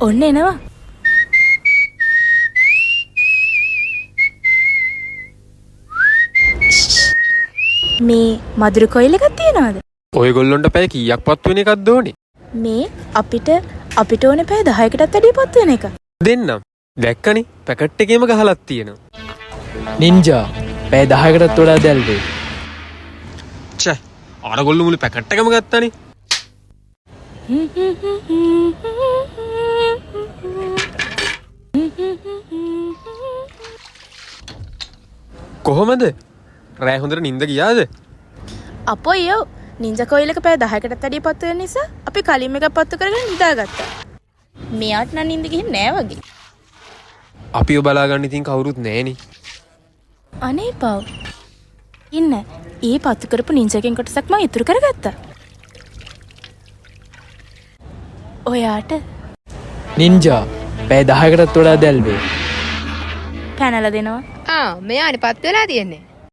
ඔන්න එනවා. මේ මధుර කොයිල් එකක් තියනවද? ඔයගොල්ලොන්ට පැය කීයක් පත්තු වෙන එකක්ද ඕනේ? මේ අපිට ඕනේ පැය 10කටත් වැඩිය පත්තු වෙන එක. දෙන්නම්. දැක්කනේ පැකට් එකේම ගහලක් තියෙනවා. නින්ජා පැය 10කටත් වඩා දැල්වේ. ඡ අරගොල්ලෝ මුළු පැකට් එකම ගත්තානේ. කොහොමද? රෑ හොඳට නිින්ද ගියාද? අපෝ යෝ නින්ජා කොයිල් එක පැය 10කටත් වැඩිය පත්තු වෙන නිසා අපි කලින් එකක් පත්තු කරගෙන නිදාගත්තා. මෙයාට නම් නිින්ද ගිහින් නෑ වගේ. අපිව බලාගන්න ඉතින් කවුරුත් නෑනේ. අනේ පව්. ඉන්න. ඒ පත්තු කරපු නින්ජාගෙන් කොටසක් මම ඉතුරු කරගත්තා. ඔයාට නින්ජා පැය 10කටත් වඩා දැල්වේ. පැනලා දෙනවා. මෙයානේ පත් වෙලා තියෙන්නේ.